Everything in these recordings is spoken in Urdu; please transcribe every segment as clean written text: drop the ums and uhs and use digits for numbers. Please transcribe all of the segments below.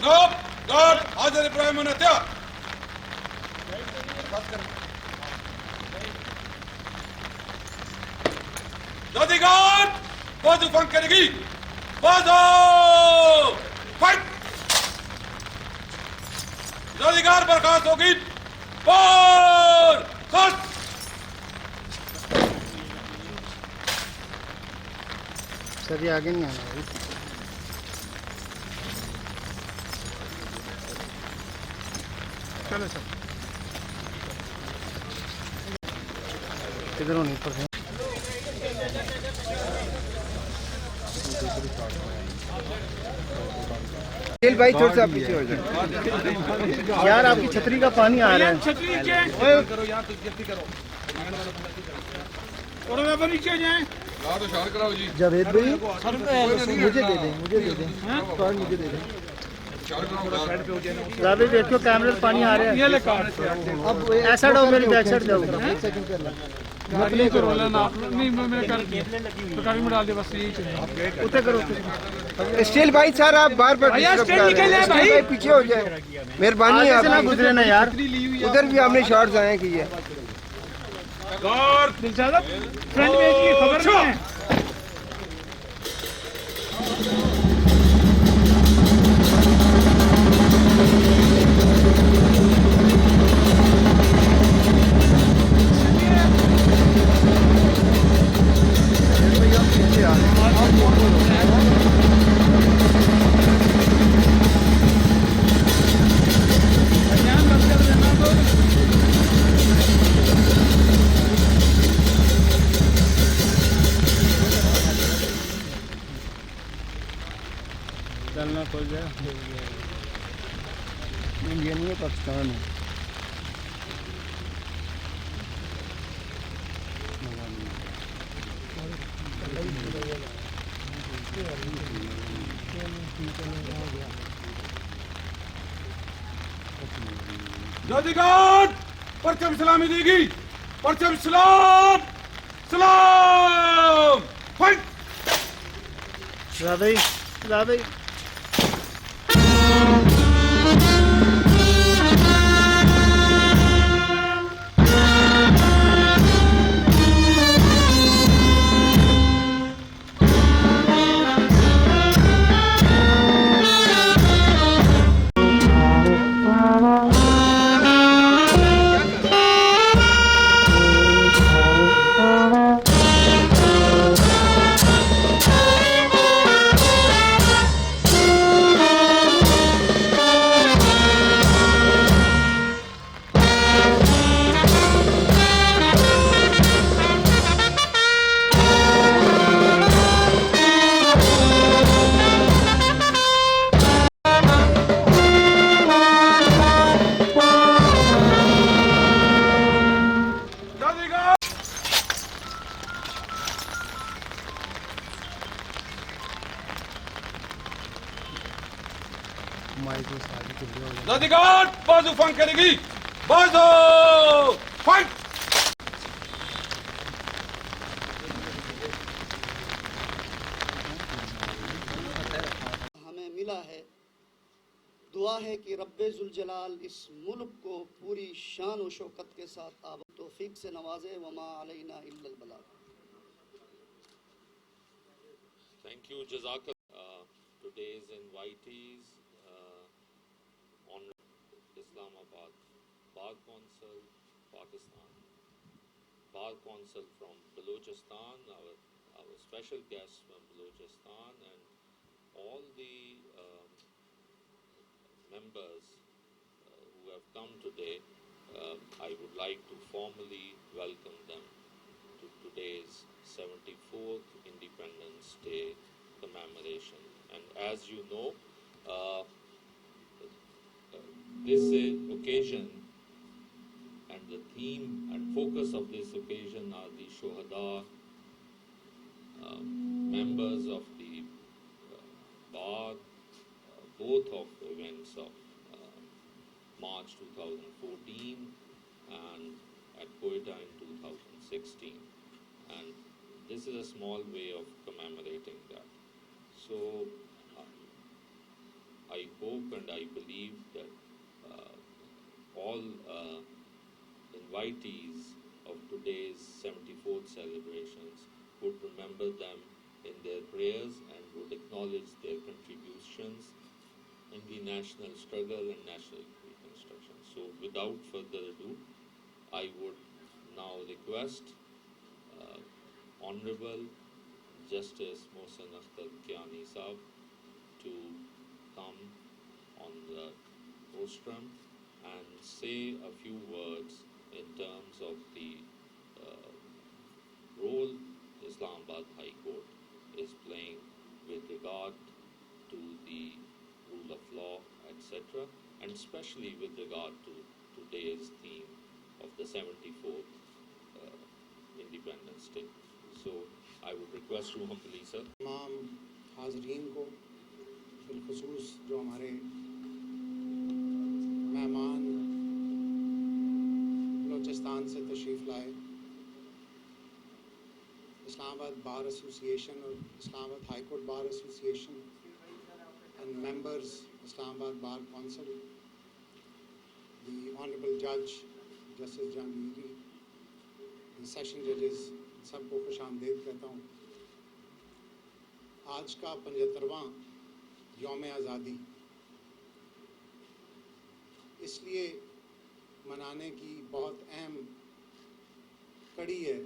جناب گارڈ حاضر ابراہیم انتیا دادی گارڈ بازو فنک کرے گی بازو فائٹ دادی گارڈ برخاست ہوگی برخاست سر یہ آگے نہیں آنا بھائی چلو سر کدھر ہونی پر بھائی تھوڑا سا پیچھے ہو جائے یار آپ کی چھتری کا پانی آ رہا ہے نیچے جائیں جاوید بھائی مجھے دے دیں مجھے دے دیں مجھے دے دیں جاوید دیکھو کیمرے پہ پانی آ رہا ہے اب ایسا ڈاؤ میری بیک سائڈ جاؤ ایک سیکنڈ کر لیں اسٹیل بھائی سر آپ بار بار پیچھے ہو جائیں مہربانی ہے آپ گزرے نا یار ادھر بھی آپ نے شارٹس آئے کیے چلنا کھل جائے انڈیا نہیں ہے پاکستان ہے دادی گارڈ پرچم سلامی دے گی پرچم سلام سلام فائٹ زیادہ ہی زیادہ ہی دادی گارڈ بازو فنک کرے گی بازو فائٹ ہمیں ملا ہے دعا ہے کہ رب ذوالجلال اس ملک کو پوری شان و شوکت کے ساتھ آباد توفیق سے نوازے وما علینا الا البلاغ. Thank you, Jazak. Today's invitees, on Islamabad, Bar Council, Pakistan, Bar Council from Balochistan, our special guests from Balochistan, and all the members who have come today. I would like to formally welcome them to today's 74th Independence Day commemoration. And as you know, this occasion and the theme and focus of this occasion are the Shohada, members of the Baath, both of events of March 2014 and at Quetta in 2016. And this is a small way of commemorating that. So I hope hope and I believe that all invitees of today's 74th celebrations would remember them in their prayers and would acknowledge their contributions in the national struggle and national reconstruction. So without further ado, I would now request Honorable Justice Mohsen Akhtar Kiani Saab to come on the rostrum and say a few words in terms of the role Islamabad High Court is playing with regard to the rule of law, etc., and especially with regard to today's theme of the 74th Independence Day. So I would request you humbly, sir. تمام حاضرین کو بالخصوص جو ہمارے مہمان بلوچستان سے تشریف لائے، اسلام آباد بار ایسوسیشن اور اسلام آباد high court bar association and members اسلام آباد بار کونسل، دی آنریبل جج جسٹس جہانگیری، دی سیشن ججز، سب کو خوش آمدید کہتا ہوں۔ آج کا 75واں یوم آزادی اس لیے منانے کی بہت اہم کڑی ہے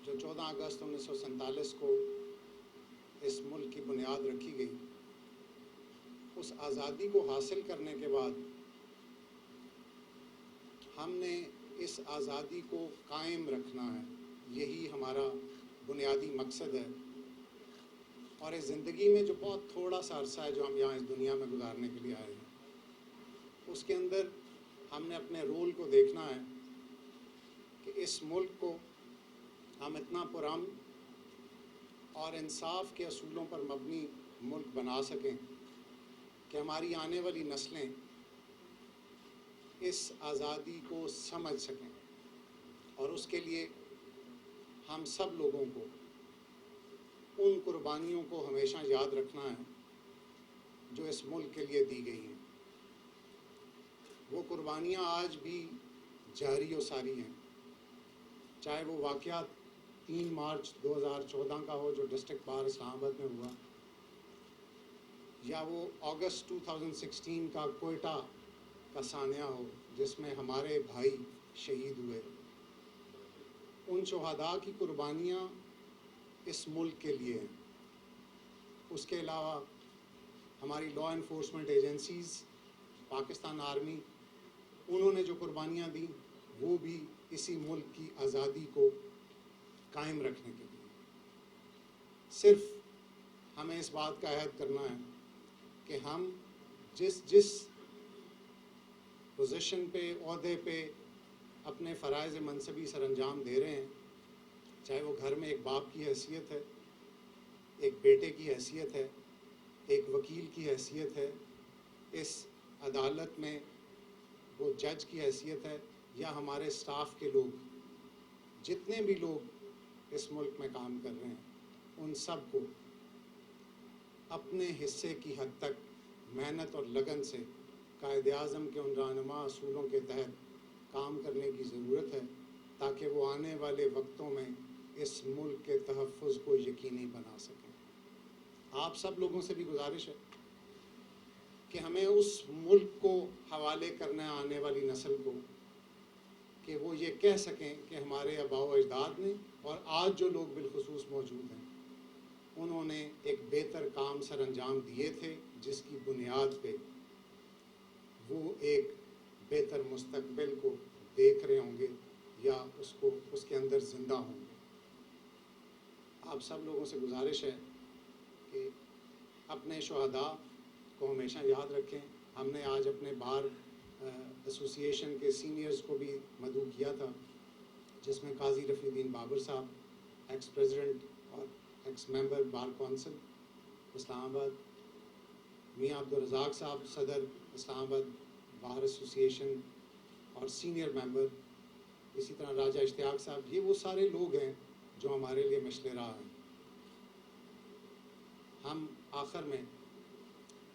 جو 14 اگست 1947 کو اس ملک کی بنیاد رکھی گئی۔ اس آزادی کو حاصل کرنے کے بعد ہم نے اس آزادی کو قائم رکھنا ہے، یہی ہمارا بنیادی مقصد ہے۔ اور اس زندگی میں جو بہت تھوڑا سا عرصہ ہے جو ہم یہاں اس دنیا میں گزارنے کے لیے آئے ہیں، اس کے اندر ہم نے اپنے رول کو دیکھنا ہے کہ اس ملک کو ہم اتنا پرامن اور انصاف کے اصولوں پر مبنی ملک بنا سکیں کہ ہماری آنے والی نسلیں اس آزادی کو سمجھ سکیں، اور اس کے لیے ہم سب لوگوں کو ان قربانیوں کو ہمیشہ یاد رکھنا ہے جو اس ملک کے لیے دی گئی ہیں۔ وہ قربانیاں آج بھی جاری و ساری ہیں، چاہے وہ واقعات 3 مارچ 2014 کا ہو جو ڈسٹرکٹ بار اسلام آباد میں ہوا، یا وہ اگست 2016 کا کوئٹہ کا سانحہ ہو جس میں ہمارے بھائی شہید ہوئے۔ ان شہداء کی قربانیاں اس ملک کے لیے ہیں۔ اس کے علاوہ ہماری law enforcement agencies, Pakistan army, انہوں نے جو قربانیاں دیں وہ بھی اسی ملک کی آزادی کو قائم رکھنے کے لیے۔ صرف ہمیں اس بات کا عہد کرنا ہے کہ ہم جس پوزیشن پہ، عہدے پہ اپنے فرائض منصبی سر انجام دے رہے ہیں، چاہے وہ گھر میں ایک باپ کی حیثیت ہے، ایک بیٹے کی حیثیت ہے، ایک وکیل کی حیثیت ہے، اس عدالت میں وہ جج کی حیثیت ہے، یا ہمارے سٹاف کے لوگ، جتنے بھی لوگ اس ملک میں کام کر رہے ہیں، ان سب کو اپنے حصے کی حد تک محنت اور لگن سے قائد اعظم کے ان رہنما اصولوں کے تحت کام کرنے کی ضرورت ہے تاکہ وہ آنے والے وقتوں میں اس ملک کے تحفظ کو یقینی بنا سکیں۔ آپ سب لوگوں سے بھی گزارش ہے کہ ہمیں اس ملک کو حوالے کرنا ہے آنے والی نسل کو کہ وہ یہ کہہ سکیں کہ ہمارے آباء و اجداد نے اور آج جو لوگ بالخصوص موجود ہیں انہوں نے ایک بہتر کام سر انجام دیے تھے جس کی بنیاد پہ وہ ایک بہتر مستقبل کو دیکھ رہے ہوں گے یا اس کے اندر زندہ ہوں گے۔ آپ سب لوگوں سے گزارش ہے کہ اپنے شہداء کو ہمیشہ یاد رکھیں۔ ہم نے آج اپنے بار ایسوسیشن کے سینئرز کو بھی مدعو کیا تھا، جس میں قاضی رفیع الدین بابر صاحب، ایکس پریزیڈنٹ اور ایکس ممبر بار کونسل اسلام آباد، میاں عبدالرزاق صاحب صدر اسلام آباد بار ایسوسیشن اور سینئر ممبر، اسی طرح راجہ اشتیاق صاحب، یہ وہ سارے لوگ ہیں جو ہمارے لیے مشعل راہ ہیں۔ ہم آخر میں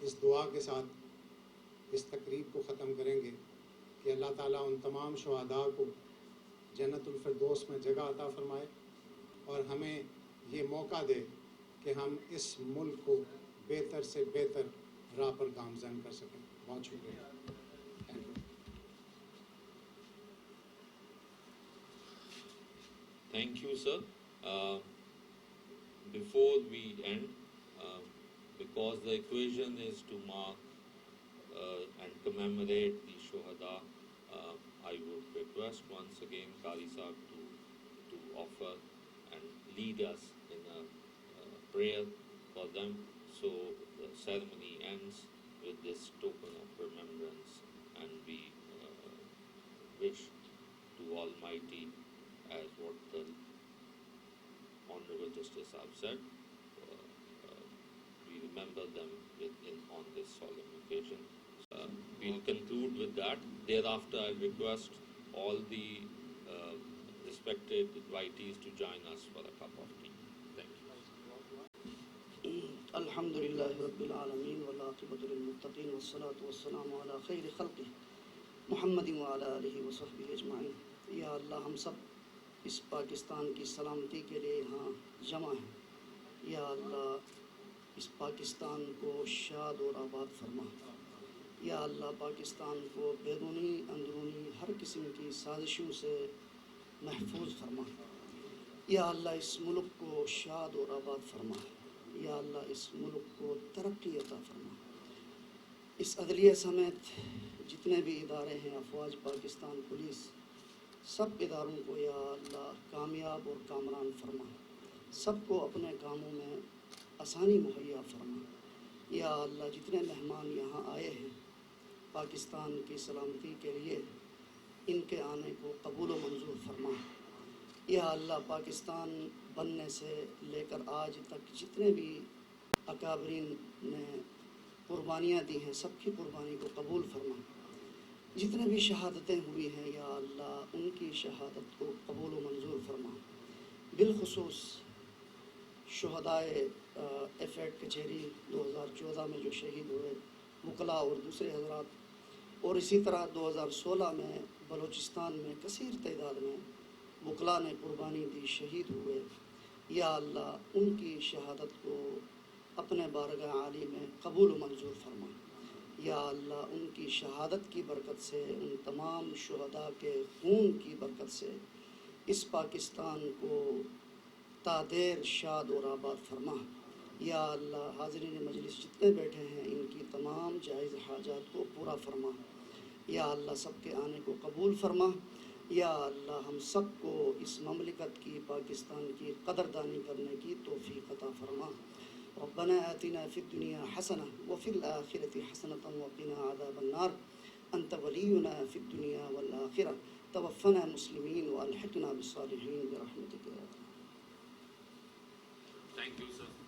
اس دعا کے ساتھ اس تقریب کو ختم کریں گے کہ اللہ تعالیٰ ان تمام شہداء کو جنت الفردوس میں جگہ عطا فرمائے اور ہمیں یہ موقع دے کہ ہم اس ملک کو بہتر سے بہتر راہ پر گامزن کر سکیں. بہت شکریہ. Thank you, sir. Before we end, because the occasion is to mark and commemorate the Shohada, I would request once again Qari Sahib to offer and lead us in a prayer for them. So the ceremony ends with this token of remembrance, and we wish to Almighty, as what the Honorable Justice Sahib said, we remember them on this solemn occasion. We'll conclude with that. Thereafter, I request all the respected invitees to join us for a cup of tea. Thank you. الحمدللہ رب العالمین والعاقبۃ للمتقین والصلاۃ والسلام علی خیر خلقہ محمد وعلی آلہ وصحبہ اجمعین. یا اللہ، ہم سب اس پاکستان کی سلامتی کے لیے یہاں جمع ہیں. یا اللہ، اس پاکستان کو شاد اور آباد فرما. یا اللہ، پاکستان کو بیرونی اندرونی ہر قسم کی سازشوں سے محفوظ فرما. یا اللہ، اس ملک کو شاد اور آباد فرما. یا اللہ، اس ملک کو ترقی عطا فرما. اس عدلیہ سمیت جتنے بھی ادارے ہیں، افواج پاکستان، پولیس، سب اداروں کو یا اللہ کامیاب اور کامران فرما. سب کو اپنے کاموں میں آسانی مہیا فرما. یا اللہ، جتنے مہمان یہاں آئے ہیں پاکستان کی سلامتی کے لیے، ان کے آنے کو قبول و منظور فرما. یا اللہ، پاکستان بننے سے لے کر آج تک جتنے بھی اکابرین نے قربانیاں دی ہیں، سب کی قربانی کو قبول فرما. جتنے بھی شہادتیں ہوئی ہیں یا اللہ، ان کی شہادت کو قبول و منظور فرما. بالخصوص شہدائے ایف ایڈ کچہری 2014 میں جو شہید ہوئے، وکلاء اور دوسرے حضرات، اور اسی طرح 2016 میں بلوچستان میں کثیر تعداد میں وکلاء نے قربانی دی، شہید ہوئے. یا اللہ، ان کی شہادت کو اپنے بارگاہ عالی میں قبول و منظور فرما. یا اللہ، ان کی شہادت کی برکت سے، ان تمام شہداء کے خون کی برکت سے اس پاکستان کو تا دیر شاد اور آباد فرما. یا اللہ، حاضرین مجلس جتنے بیٹھے ہیں، ان کی تمام جائز حاجات کو پورا فرما. یا اللہ، سب کے آنے کو قبول فرما. یا اللہ، ہم سب کو اس مملکت کی، پاکستان کی قدردانی کرنے کی توفیق عطا فرما. ربنا آتنا فی الدنیا حسنہ وفی الآخرۃ حسنۃ وقنا عذاب النار. انت ولینا فی الدنیا والآخرہ. توفنا مسلمین والحقنا بالصالحین برحمتک. Thank you, sir.